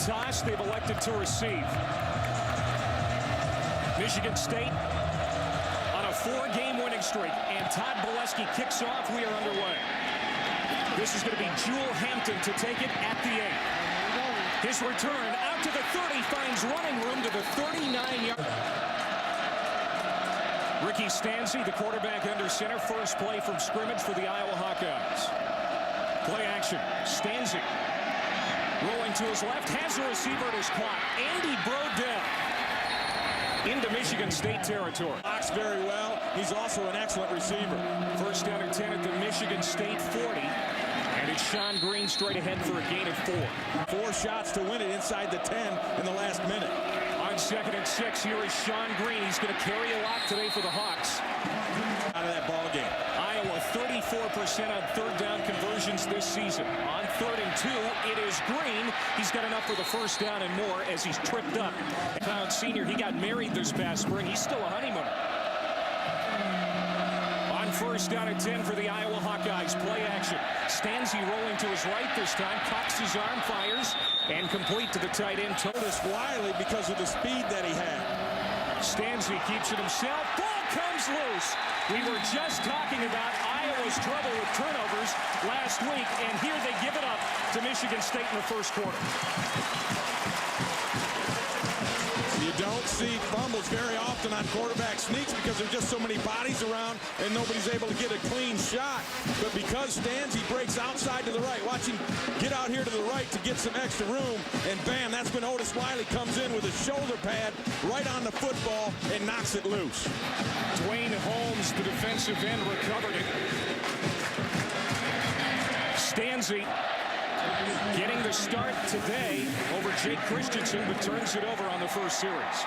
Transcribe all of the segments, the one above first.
toss. They've elected to receive. Michigan State on a 4-game winning streak, and Todd Bolesky kicks off. We are underway. This is going to be Jewel Hampton to take it at the 8. His return out to the 30 finds running room to the 39-yard. Ricky Stanzi, the quarterback under center. First play from scrimmage for the Iowa Hawkeyes. Play action. Stanzi rolling to his left. Has a receiver at his quad. Andy Brodell into Michigan State territory. Blocks very well. He's also an excellent receiver. First down and 10 at the Michigan State 40. And it's Sean Green straight ahead for a gain of 4. 4 shots to win it inside the 10 in the last minute. On 2nd and 6, here is Sean Green. He's going to carry a lot today for the Hawks. Out of that ball game. Iowa 34% on third down conversions this season. On 3rd and 2, it is Green. He's got enough for the first down and more as he's tripped up. Pound senior, he got married this past spring. He's still a honeymooner. On 1st down and 10 for the Iowa Hawkeyes. Play action. Stanzi rolling to his right this time. Cocks his arm, fires, and complete to the tight end. Otis Wiley because of the speed that he had. Stanzi keeps it himself. Ball comes loose. We were just talking about Iowa's trouble with turnovers last week, and here they give it up to Michigan State in the first quarter. You don't see fumbles very often on quarterback sneaks because there's just so many bodies around and nobody's able to get a clean shot. But because Stanzi breaks outside to the right, watch him get out here to the right to get some extra room, and bam, that's when Otis Wiley comes in with a shoulder pad right on the football and knocks it loose. Dwayne Holmes, the defensive end, recovered it. Stanzi getting the start today over Jake Christensen, but turns it over on the first series.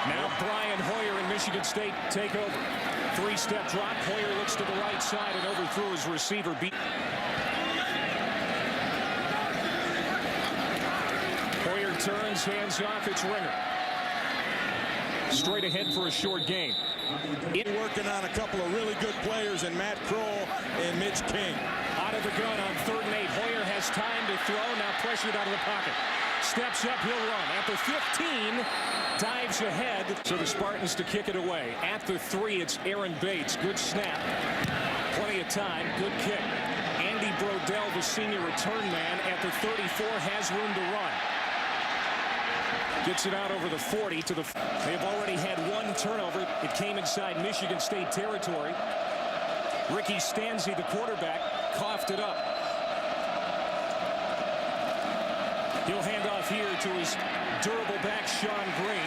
Now Brian Hoyer and Michigan State take over. 3-step drop. Hoyer looks to the right side and overthrew his receiver. Hoyer turns, hands off. It's Ringer. Straight ahead for a short gain. Working on a couple of really good players in Matt Kroll and Mitch King. Out of the gun on 3rd and 8. Hoyer has time to throw. Now pressured out of the pocket. Steps up, he'll run. At the 15, dives ahead. So the Spartans to kick it away. At the 3, it's Aaron Bates. Good snap. Plenty of time. Good kick. Andy Brodell, the senior return man, at the 34, has room to run. Gets it out over the 40 to the... They've already had 1 turnover. It came inside Michigan State territory. Ricky Stanzi, the quarterback, coughed it up. He'll hand off here to his durable back, Sean Green.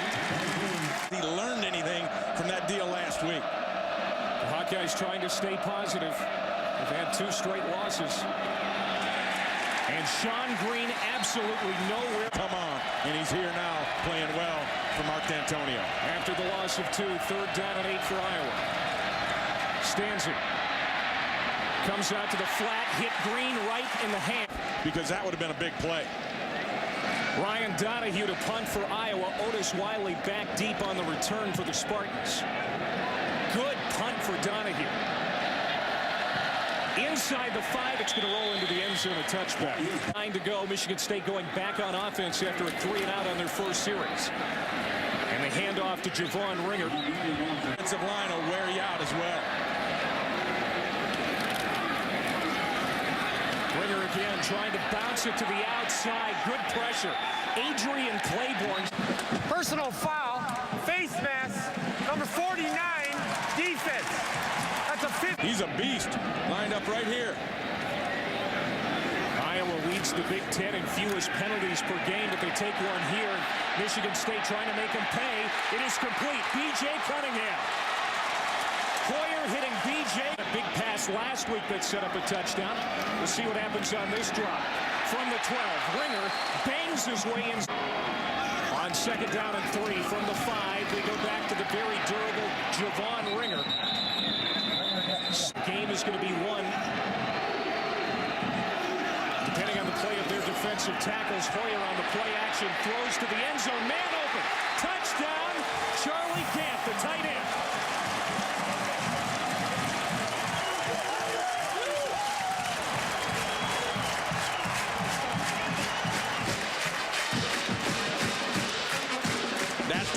He learned anything from that deal last week. The Hawkeyes trying to stay positive. They've had 2 straight losses. And Sean Green absolutely nowhere. Come on. And he's here now playing well for Mark D'Antonio. After the loss of 2, 3rd down and 8 for Iowa. Stanzi comes out to the flat, hit Green right in the hand. Because that would have been a big play. Ryan Donahue to punt for Iowa. Otis Wiley back deep on the return for the Spartans. Good punt for Donahue. Inside the 5, it's going to roll into the end zone, a touchback. 9 to go. Michigan State going back on offense after a 3-and-out on their first series. And they hand off to Javon Ringer. Defensive line will wear you out as well. Ringer again trying to bounce it to the outside. Good pressure. Adrian Claiborne. Personal foul, face mask, number 49, defense. That's a 50. He's a beast. Lined up right here. Iowa leads the Big Ten in fewest penalties per game, but they take one here. Michigan State trying to make them pay. It is complete. B.J. Cunningham. Hoyer hitting B.J. A big pass last week that set up a touchdown. We'll see what happens on this drop. From the 12, Ringer bangs his way in. On 2nd down and 3 from the 5, they go back to the very durable Javon Ringer. Game is going to be won depending on the play of their defensive tackles. Hoyer on the play action, throws to the end zone, man open, touchdown, Charlie Camp, the tight end.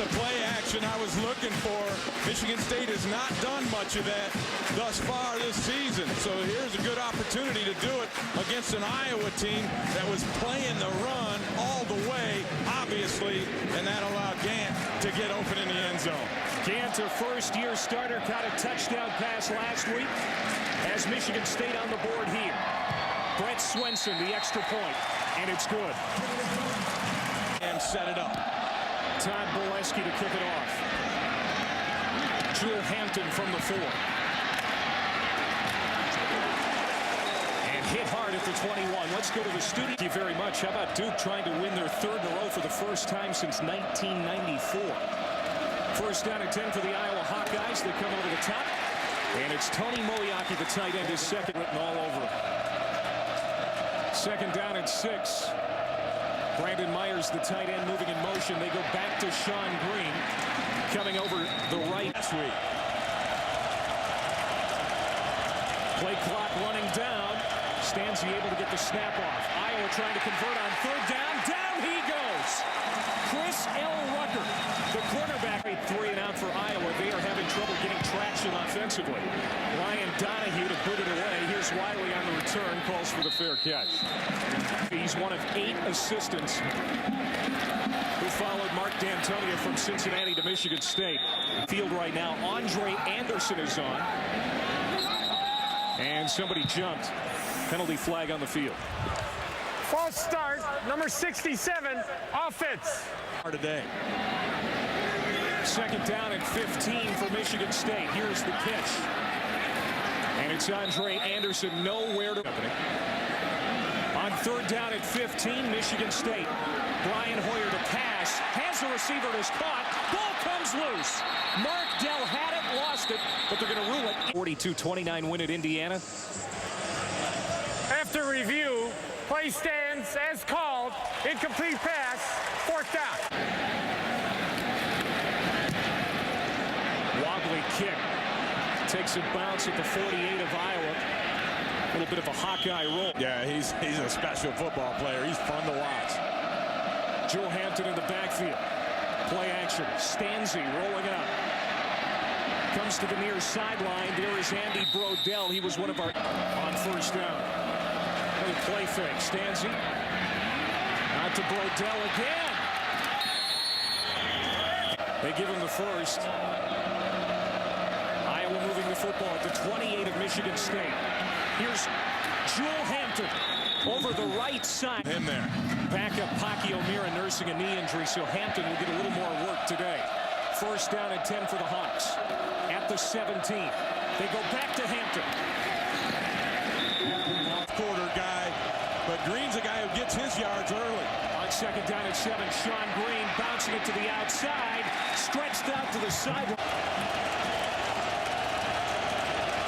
the play action I was looking for. Michigan State has not done much of that thus far this season. So here's a good opportunity to do it against an Iowa team that was playing the run all the way, obviously, and that allowed Gant to get open in the end zone. Gant, a first-year starter, caught a touchdown pass last week. As Michigan State on the board here. Brett Swenson, the extra point, and it's good. And set it up. Todd Bolesky to kick it off. Jewel Hampton from the 4. And hit hard at the 21. Let's go to the studio. Thank you very much. How about Duke trying to win their 3rd in a row for the first time since 1994? First down and 10 for the Iowa Hawkeyes. They come over the top. And it's Tony Moiaki, the tight end, his second, written all over him. Second down and 6. Brandon Myers, the tight end, moving in motion. They go back to Sean Green, coming over the right. Last week. Play clock running down. Stanzi able to get the snap off. Iowa trying to convert on 3rd down. Down he goes. Chris L. Rucker, the cornerback, 3 and out for Iowa. They are having trouble getting traction offensively. Ryan Donahue to put it away. Here's Wiley on the return, calls for the fair catch. He's one of 8 assistants who followed Mark D'Antonio from Cincinnati to Michigan State. Field right now, Andre Anderson is on. And somebody jumped. Penalty flag on the field. False start, number 67, offense. Today. Second down and 15 for Michigan State. Here's the pitch. And it's Andre Anderson nowhere to... On 3rd down and 15, Michigan State. Brian Hoyer to pass. Has the receiver and is caught. Ball comes loose. Mark Dell had it, lost it, but they're going to rule it. 42-29 win at Indiana. After review, play stands as called. Incomplete pass, 4th down. Wobbly kick. Takes a bounce at the 48 of Iowa. A little bit of a Hawkeye roll. Yeah, he's a special football player. He's fun to watch. Joe Hampton in the backfield. Play action. Stanzi rolling up. Comes to the near sideline. There is Andy Brodell. He was one of our on 1st down. Another play fake. Stanzi. Out to Brodell again. They give him the 1st. Iowa moving the football at the 28 of Michigan State. Here's Jewel Hampton over the right side. In there. Backup Pocky O'Meara nursing a knee injury, so Hampton will get a little more work today. First down and 10 for the Hawks. At the 17. They go back to Hampton. Quarter guy, but Green's a guy who gets his yards early. On second down and 7, Sean Green bouncing it to the outside, stretched out to the sideline.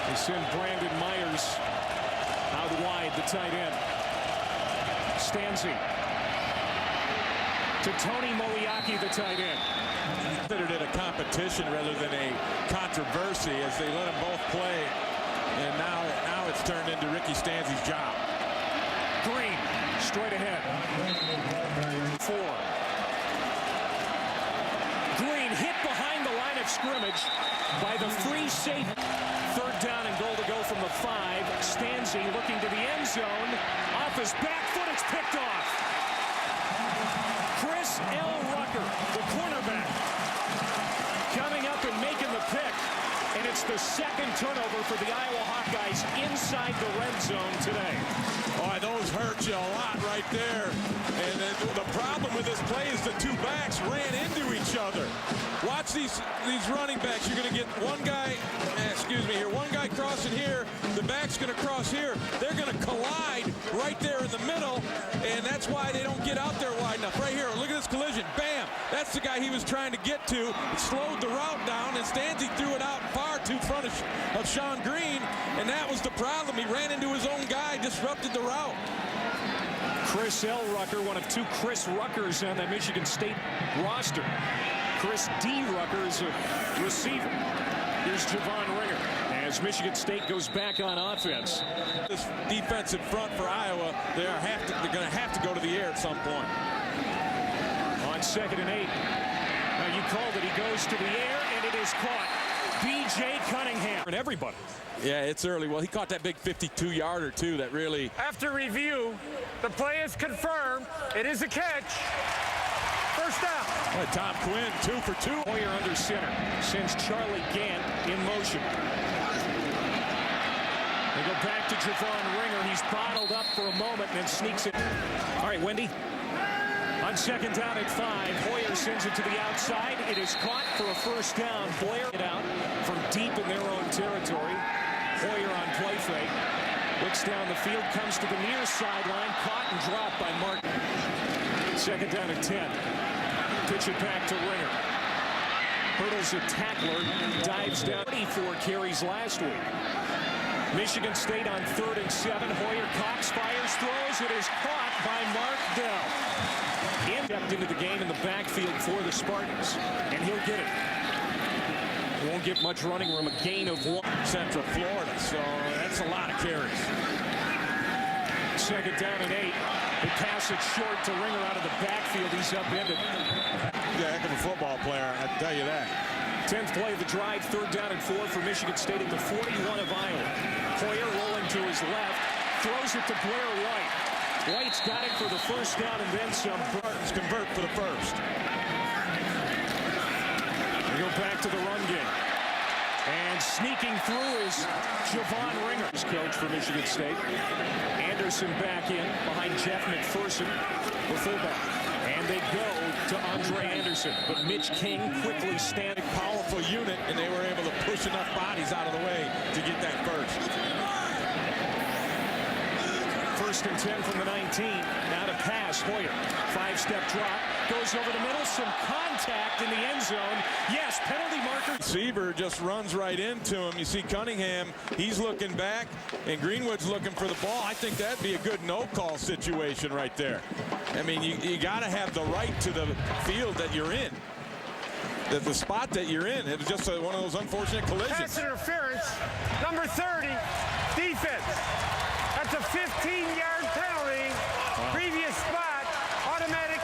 They send Brandon Myers out wide, the tight end. Stanzi to Tony Moiaki, the tight end. Considered it a competition rather than a controversy as they let them both play. And now it's turned into Ricky Stanzi's job. Green, straight ahead. 4. Green hit behind the line of scrimmage by the free safety. 3rd down and goal to go from the 5. Stanzi looking to the end zone. Off his back foot, it's picked off. Chris L. Rucker, the cornerback, coming up and making the pick. And it's the 2nd turnover for the Iowa Hawkeyes inside the red zone today. Boy, those hurt you a lot right there. And the problem with this play is the 2 backs ran into each other. Watch these running backs. You're going to get one guy, one guy crossing here. The back's going to cross here. They're going to collide right there in the middle, and that's why they don't get out there wide enough. Right here, look at this collision. Bam! That's the guy he was trying to get to. It slowed the route down, and Stanzi threw it out far too front of Sean Green, and that was the problem. He ran into his own guy, disrupted the route. Chris L. Rucker, one of 2 Chris Ruckers on the Michigan State roster. Chris D. Rucker is a receiver. Here's Javon Ringer as Michigan State goes back on offense. This defensive front for Iowa, they're going to have to go to the air at some point. On 2nd and 8, Now you called it. He goes to the air, and it is caught. B.J. Cunningham. And everybody. Yeah, it's early. Well, he caught that big 52-yarder, too, that really... After review, the play is confirmed. It is a catch. First down. Tom Quinn, 2 for 2. Hoyer under center. Sends Charlie Gant in motion. They go back to Javon Ringer. He's bottled up for a moment and then sneaks it. All right, Wendy. On second down at 5, Hoyer sends it to the outside. It is caught for a first down. Blair it out from deep in their own territory. Hoyer on play fake. Looks down the field, comes to the near sideline. Caught and dropped by Martin. Second down at 10. Pitch it back to Ringer. Hurdles a tackler. Dives down. 24 carries last week. Michigan State on 3rd and 7. Hoyer cocks, fires, throws. It is caught by Mark Dell. Stepped into the game in the backfield for the Spartans, and he'll get it. He won't get much running room. A gain of 1. Central Florida, so that's a lot of carries. Second down and 8. They pass it short to Ringer out of the backfield. He's upended. Yeah, heck of a football player, I tell you that. 10th play of the drive, 3rd down and 4 for Michigan State at the 41 of Iowa. Hoyer rolling to his left, throws it to Blair White. White's got it for the first down and then some. Spartans convert for the first. They go back to the run game. And sneaking through is Javon Ringer, coach for Michigan State. Anderson back in behind Jeff McPherson, the fullback. And they go to Andre Anderson. But Mitch King quickly standing. Powerful unit, and they were able to push enough bodies out of the way to get that first. 1st and 10 from the 19. Now to pass. Hoyer. 5-step drop. Goes over the middle. Some contact in the end zone. Yes, penalty marker. Receiver just runs right into him. You see Cunningham. He's looking back, and Greenwood's looking for the ball. I think that'd be a good no-call situation right there. I mean, you got to have the right to the field that you're in. The spot that you're in. It was just one of those unfortunate collisions. Pass interference. Number 30. Defense. That's a 15-yard penalty. Wow. Previous spot, automatic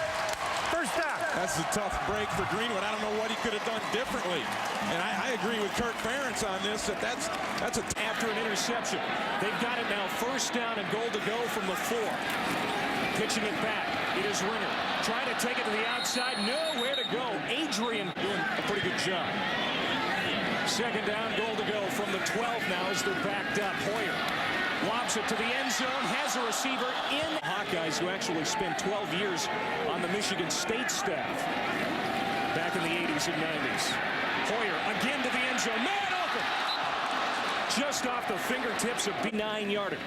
first down. That's a tough break for Greenwood. I don't know what he could have done differently. And I agree with Kirk Ferentz on this, that's after an interception. They've got it now, first down and goal to go from the 4. Pitching it back. It is Ringer. Trying to take it to the outside. Nowhere to go. Adrian doing a pretty good job. Second down, goal to go from the 12 now as they're backed up. Hoyer lobs it to the end zone, has a receiver in. Hawkeyes, who actually spent 12 years on the Michigan State staff back in the 80s and 90s. Hoyer again to the end zone. Man open! Just off the fingertips of B9-yarder.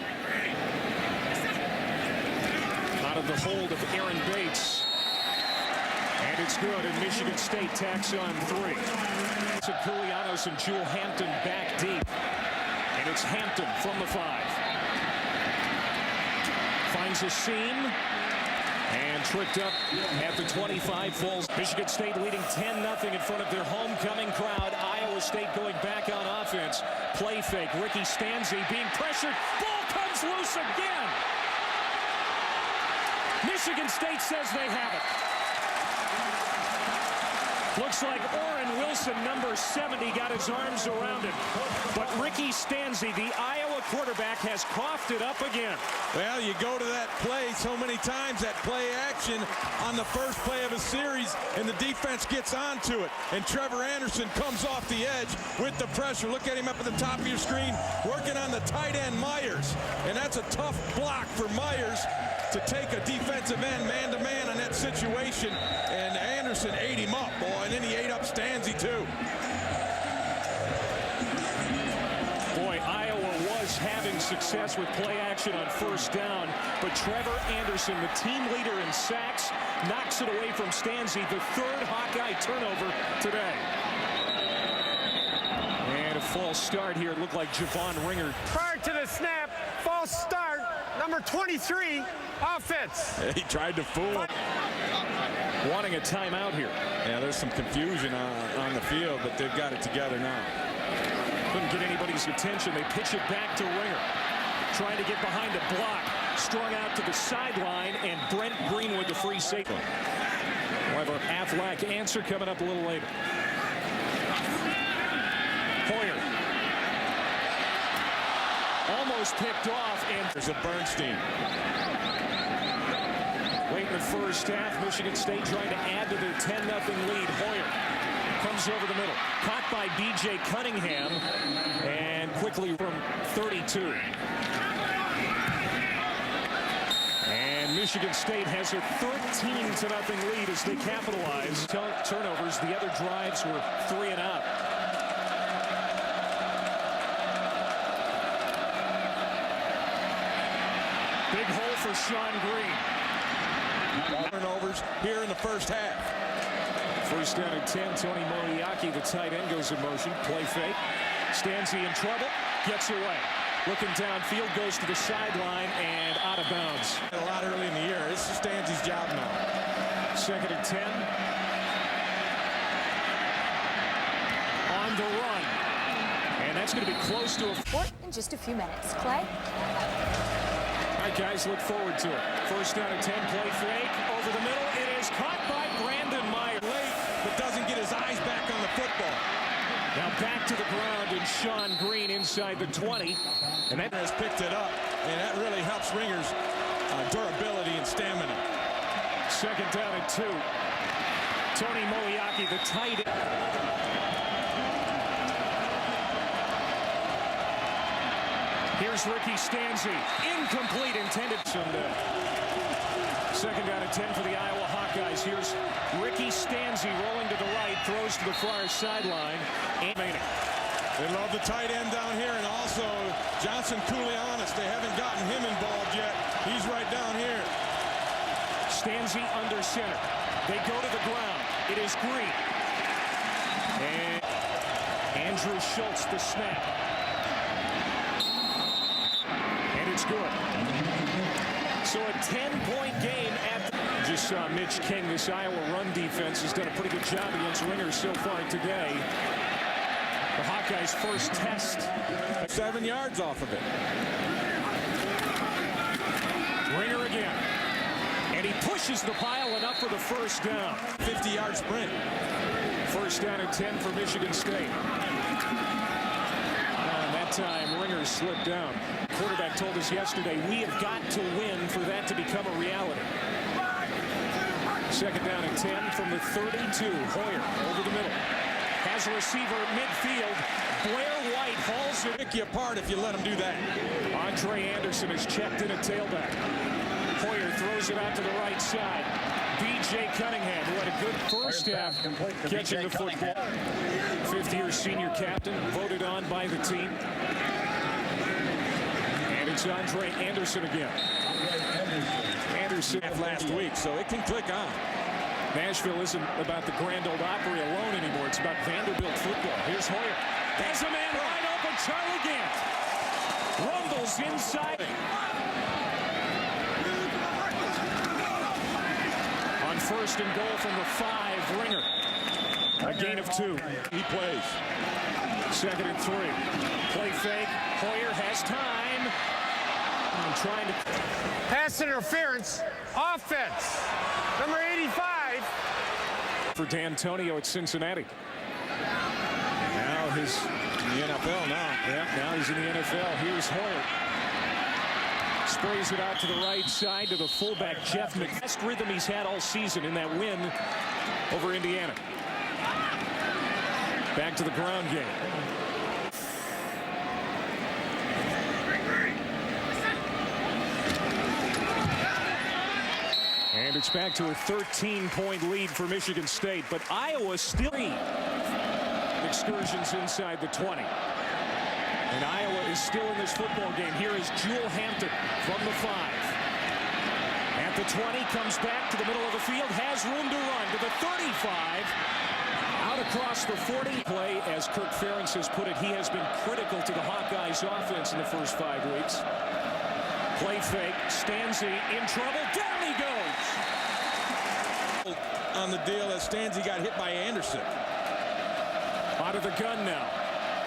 Out of the hold of Aaron Bates. And it's good, and Michigan State tacks on 3. It's Koulianos and Jewel Hampton back deep. And it's Hampton from the 5. Finds a seam. And tricked up at the 25, falls. Michigan State leading 10-0 in front of their homecoming crowd. Iowa State going back on offense. Play fake. Ricky Stanzi being pressured. Ball comes loose again. Michigan State says they have it. Looks like Orrin Wilson, number 70, got his arms around it. But Ricky Stanzi, the Iowa quarterback, has coughed it up again. Well, you go to that play so many times, that play action on the first play of a series, and the defense gets onto it. And Trevor Anderson comes off the edge with the pressure. Look at him up at the top of your screen, working on the tight end Myers. And that's a tough block for Myers to take a defensive end man-to-man on that situation. And Anderson ate him up, boy, and then he ate up Stanzi, too. Boy, Iowa was having success with play action on first down, but Trevor Anderson, the team leader in sacks, knocks it away from Stanzi, the 3rd Hawkeye turnover today. And a false start here. It looked like Javon Ringer. Prior to the snap, false start, number 23, offense. He tried to fool. Wanting a timeout here. Yeah, there's some confusion on the field, but they've got it together now. Couldn't get anybody's attention. They pitch it back to Ringer. Trying to get behind a block. Strung out to the sideline, and Brent Greenwood, the free safety. We'll have our Aflac answer coming up a little later. Hoyer. Almost picked off, and there's a Bernstein. Late in the first half, Michigan State trying to add to their 10-0 lead. Hoyer comes over the middle. Caught by B.J. Cunningham, and quickly from 32. And Michigan State has a 13-0 lead as they capitalize. Turnovers. The other drives were 3 and out. Big hole for Sean Green. Turnovers here in the first half. First down and 10. Tony Moriarty, the tight end, goes in motion. Play fake. Stanzi in trouble. Gets away. Looking downfield, goes to the sideline and out of bounds. A lot early in the year. This is Stanzi's job now. Second and 10. On the run. And that's going to be close to a Sport in just a few minutes. Clay? All right, guys, look forward to it. First down and 10, play fake. Over the middle, it is caught by Brandon Meyer. Late, but doesn't get his eyes back on the football. Now back to the ground, and Sean Green inside the 20. And that has picked it up, and that really helps Ringer's durability and stamina. Second down and 2. Tony Moriarty, the tight end. Here's Ricky Stanzi. Incomplete, intended. Second down and 10 for the Iowa Hawkeyes. Here's Ricky Stanzi rolling to the right, throws to the far sideline. And they love the tight end down here, and also Johnson Koulianis. They haven't gotten him involved yet. He's right down here. Stanzi under center. They go to the ground. It is Green. And Andrew Schultz, the snap. It's good. So a 10-point game at the... Just saw Mitch King. This Iowa run defense has done a pretty good job against Ringer so far today. The Hawkeyes' first test. 7 yards off of it. Ringer again. And he pushes the pile and up for the first down. 50-yard sprint. First down and 10 for Michigan State. And that time, Ringer slipped down. Quarterback told us yesterday, we have got to win for that to become a reality. Second down and 10 from the 32. Hoyer over the middle. Has a receiver at midfield. Blair White hauls it. Pick you apart if you let him do that. Andre Anderson is checked in at tailback. Hoyer throws it out to the right side. B.J. Cunningham, who had a good first half catching the football. 50-year senior captain, voted on by the team. It's Andre Anderson again. Anderson last week, so it can click on. Nashville isn't about the Grand Ole Opry alone anymore. It's about Vanderbilt football. Here's Hoyer. There's a man wide open. Charlie Gant rumbles inside. On first and goal from the 5, Ringer. A gain of 2. He plays. Second and 3. Play fake. Hoyer has time. Trying to pass interference, offense, number 85 for D'Antonio at Cincinnati. Now he's in the NFL now. Yeah, now he's in the NFL. Here's Hoyer. Sprays it out to the right side to the fullback Jeff McVay. Best rhythm he's had all season in that win over Indiana. Back to the ground game. And it's back to a 13-point lead for Michigan State, but Iowa still excursions inside the 20. And Iowa is still in this football game. Here is Jewel Hampton from the 5. At the 20, comes back to the middle of the field, has room to run to the 35. Out across the 40. Play, as Kirk Ferentz has put it, he has been critical to the Hawkeyes offense in the first 5 weeks. Play fake, Stanzi in trouble, down he goes. On the deal as Stanzi got hit by Anderson. Out of the gun now.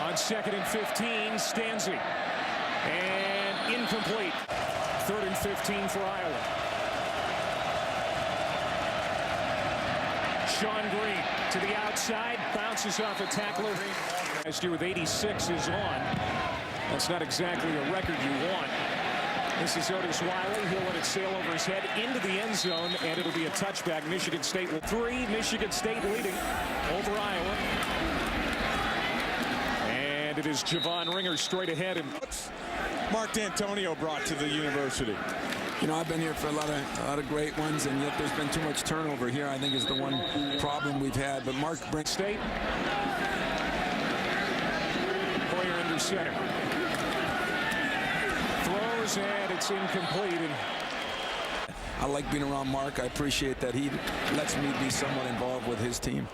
On second and 15, Stanzi. And incomplete. Third and 15 for Iowa. Sean Green to the outside, bounces off a tackler. Last year with 86 is on. That's not exactly a record you want. This is Otis Wiley. He'll let it sail over his head into the end zone, and it'll be a touchback. Michigan State will 3. Michigan State leading over Iowa. And it is Javon Ringer straight ahead. And Mark D'Antonio brought to the university. You know, I've been here for a lot of great ones, and yet there's been too much turnover here. I think is the one problem we've had. But Mark brings State. Hoyer under center. Throws, and it's incomplete. And I like being around Mark. I appreciate that he lets me be somewhat involved with his team.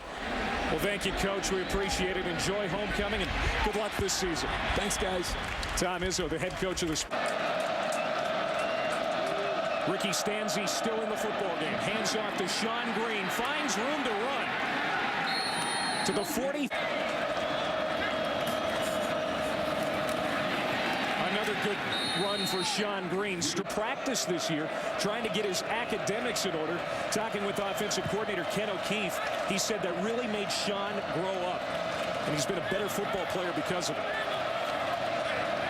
well, thank you, Coach. We appreciate it. Enjoy homecoming, and good luck this season. Thanks, guys. Tom Izzo, the head coach of the Ricky Stanzi still in the football game. Hands off to Sean Green. Finds room to run. To the 40. Another good run for Sean Green. Practice this year, trying to get his academics in order. Talking with offensive coordinator Ken O'Keefe, he said that really made Sean grow up. And he's been a better football player because of it.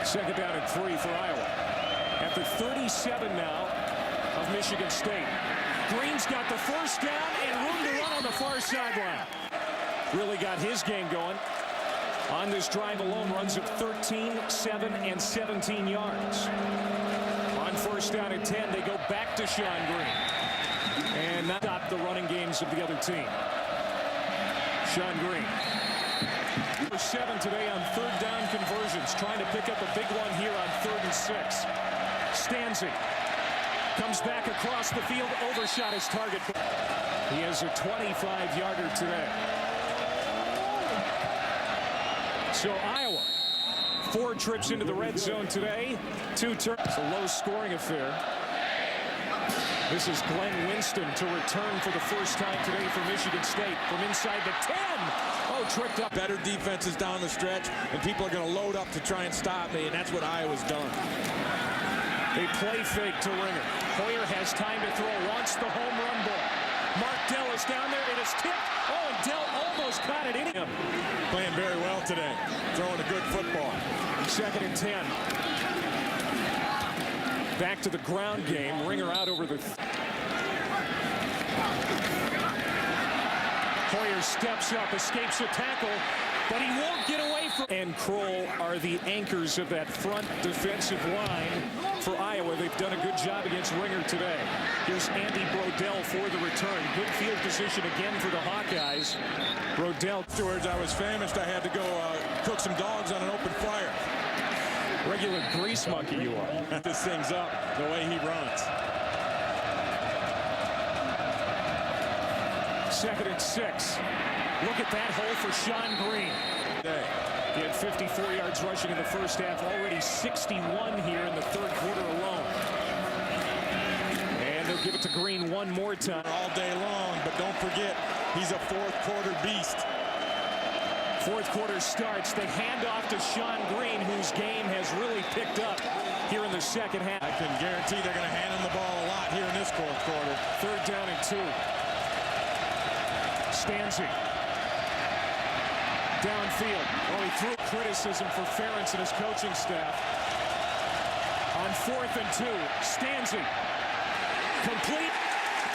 Second down and 3 for Iowa. At the 37 now of Michigan State. Green's got the first down and room to run on the far sideline. Really got his game going. On this drive alone, runs at 13, 7, and 17 yards. On first down and 10, they go back to Sean Green. And that stopped the running games of the other team. Sean Green. Number 7 today on third down conversions. Trying to pick up a big one here on 3rd and 6. Stanzi comes back across the field, overshot his target. He has a 25-yarder today. So Iowa, 4 trips into the red zone today, 2 turns. It's a low-scoring affair. This is Glenn Winston to return for the first time today for Michigan State from inside the 10. Oh, tripped up. Better defenses down the stretch, and people are going to load up to try and stop me, and that's what Iowa's done. They play fake to Ringer. Hoyer has time to throw, wants the home run ball. Mark Dell is down there. It is tipped. Oh, and Dell almost caught it in him. Playing very well today. Throwing a good football. 2nd and 10. Back to the ground game. Ringer out over the... Hoyer steps up, escapes a tackle, but he won't get away from... And Kroll are the anchors of that front defensive line for Iowa. They've done a good job against Ringer today. Here's Andy Brodell for the return. Good field position again for the Hawkeyes. Brodell. Afterwards, I was famished. I had to go cook some dogs on an open fire. Regular grease monkey you are. This thing's up the way he runs. 2nd and 6. Look at that hole for Sean Green. He had 54 yards rushing in the first half, already 61 here in the 3rd quarter alone. And they'll give it to Green one more time. All day long, but don't forget, he's a 4th quarter beast. 4th quarter starts. They hand off to Sean Green, whose game has really picked up here in the 2nd half. I can guarantee they're going to hand him the ball a lot here in this 4th quarter. 3rd down and 2. Stanzi. Downfield. Oh, he threw criticism for Ferentz and his coaching staff. On 4th and 2, Stanzi. Complete,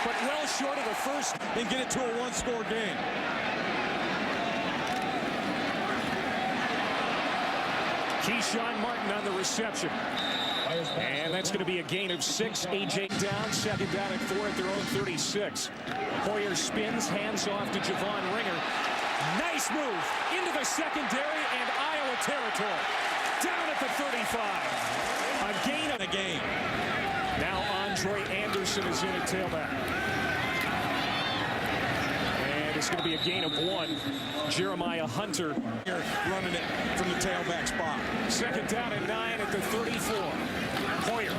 but well short of the first. And get it to a 1-score game. Keyshawn Martin on the reception. And that's going to be a gain of 6. A.J. down, 2nd down and 4 at their own 36. Hoyer spins, hands off to Javon Ringer. Nice move into the secondary and Iowa territory. Down at the 35. A gain of the game. Now Andre Anderson is in at tailback. And it's going to be a gain of 1. Jeremiah Hunter here running it from the tailback spot. 2nd down and 9 at the 34. Hoyer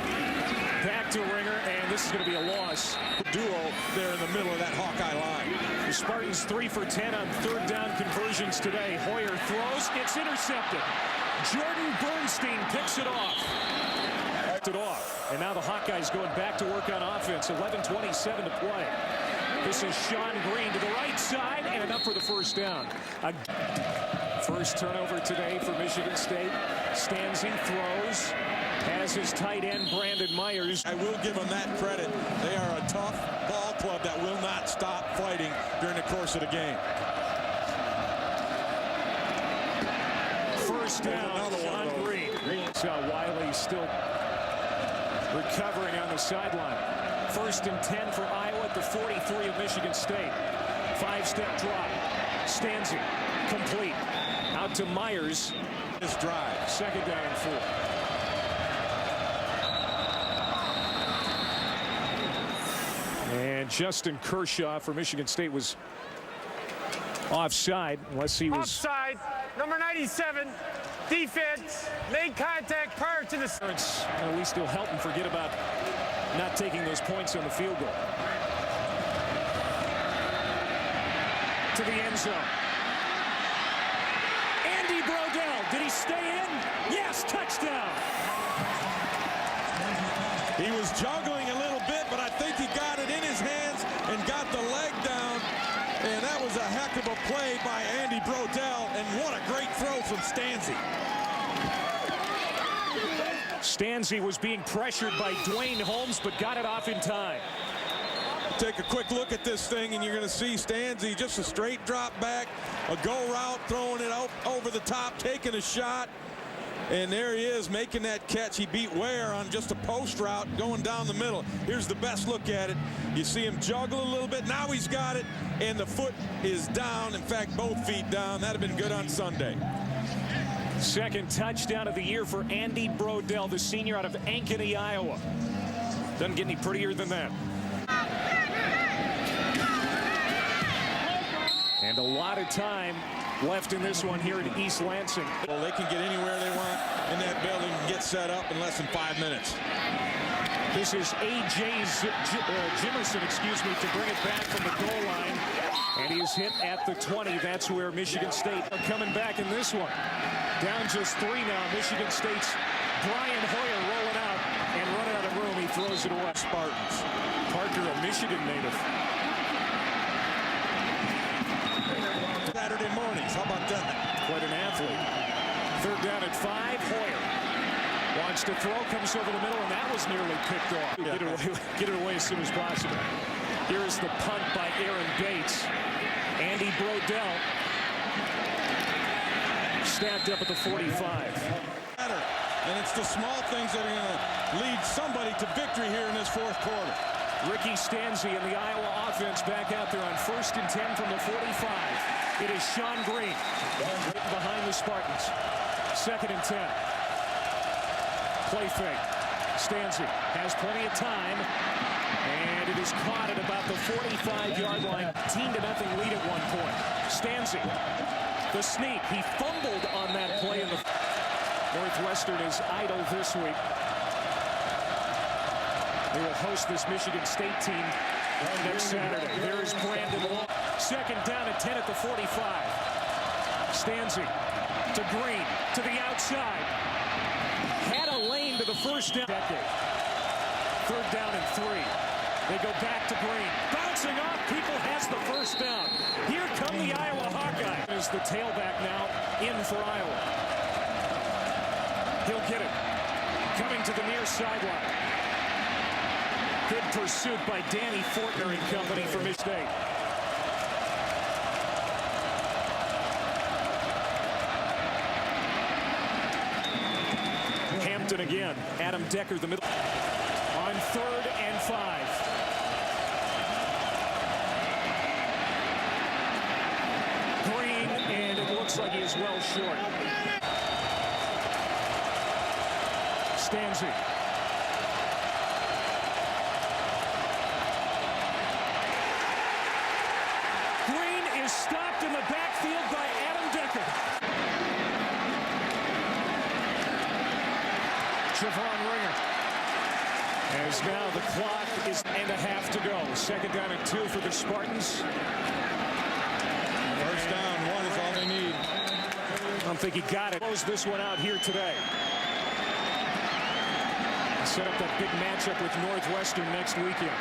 back to Ringer, and this is going to be a loss. Duo there in the middle of that Hawkeye line. The Spartans 3 for 10 on 3rd down conversions today. Hoyer throws, it's intercepted. Jordan Bernstein picks it off. And now the Hawkeyes going back to work on offense. 11:27 to play. This is Sean Green to the right outside and enough for the first down. First turnover today for Michigan State. Stanzi throws. Has his tight end, Brandon Myers. I will give them that credit. They are a tough ball club that will not stop fighting during the course of the game. First down, Sean Green. So Wiley still recovering on the sideline. 1st and 10 for Iowa at the 43 of Michigan State. 5-step drop. Stanzi complete. Out to Myers. This drive. 2nd down and 4. And Justin Kershaw for Michigan State was offside, unless he was offside. Number 97, defense, made contact prior to the... At least he'll help him forget about not taking those points on the field goal. To the end zone. Andy Brodell, did he stay in? Yes, touchdown. He was juggling a little bit, but I think he got it in his hands and got the leg down. And that was a heck of a play by Andy Brodell, and what a great throw from Stanzi. Stanzi was being pressured by Dwayne Holmes, but got it off in time. Take a quick look at this thing, and you're going to see Stanzi just a straight drop back, a go route, throwing it out over the top, taking a shot. And there he is making that catch. He beat Ware on just a post route going down the middle. Here's the best look at it. You see him juggle a little bit. Now he's got it, and the foot is down. In fact, both feet down. That'd have been good on Sunday. 2nd touchdown of the year for Andy Brodell, the senior out of Ankeny, Iowa. Doesn't get any prettier than that. And a lot of time left in this one here in East Lansing. Well, they can get anywhere they want in that building and get set up in less than 5 minutes. This is A.J. Jimerson, to bring it back from the goal line. And he is hit at the 20. That's where Michigan State are coming back in this one. Down just 3 now. Michigan State's Brian Hoyer rolling out and running out of room. He throws it away. Spartans. Parker, a Michigan native. Saturday mornings. How about that? Quite an athlete. 3rd down at 5. Hoyer wants to throw, comes over the middle, and that was nearly picked off. Get it away as soon as possible. Here is the punt by Aaron Bates. Andy Brodell snapped up at the 45. And it's the small things that are going to lead somebody to victory here in this 4th quarter. Ricky Stanzi and the Iowa offense back out there on 1st and 10 from the 45. It is Sean Green behind the Spartans. 2nd and 10. Play fake. Stanzi has plenty of time. And it is caught at about the 45-yard line. 13-0 lead at one point. Stanzi, the sneak. He fumbled on that play in the... Northwestern is idle this week. They will host this Michigan State team next Saturday. There is Brandon Long. 2nd down at 10 at the 45. Stanzi to Green to the outside. Had a lane to the first down. 3rd down and 3. They go back to Green. Bouncing off. People has the first down. Here come the Iowa Hawkeyes. Is the tailback now in for Iowa. He'll get it. Coming to the near sideline. Good pursuit by Danny Fortner and company for Michigan State. Hampton again. Adam Decker, the middle. On 3rd and 5. Green, and it looks like he is well short. Stanzi. Green is stopped in the backfield by Adam Decker. Javon Ringer. As now the clock is and a half to go. 2nd down and 2 for the Spartans. First down, 1 is all they need. I don't think he got it. Close this one out here today. Set up that big matchup with Northwestern next weekend.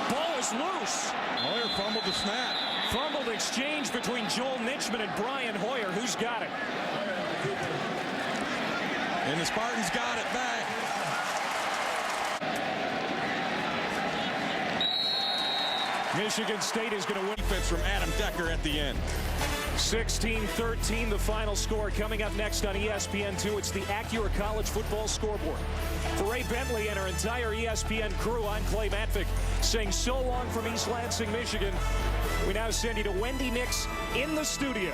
Ball is loose. Hoyer fumbled the snap. Fumbled exchange between Joel Nitchman and Brian Hoyer. Who's got it? And the Spartans got it back. Michigan State is going to win. Defense from Adam Decker at the end. 16-13, the final score. Coming up next on ESPN2, it's the Acura College Football Scoreboard. For Ray Bentley and our entire ESPN crew, I'm Clay Matvick, saying so long from East Lansing, Michigan. We now send you to Wendy Nix in the studio.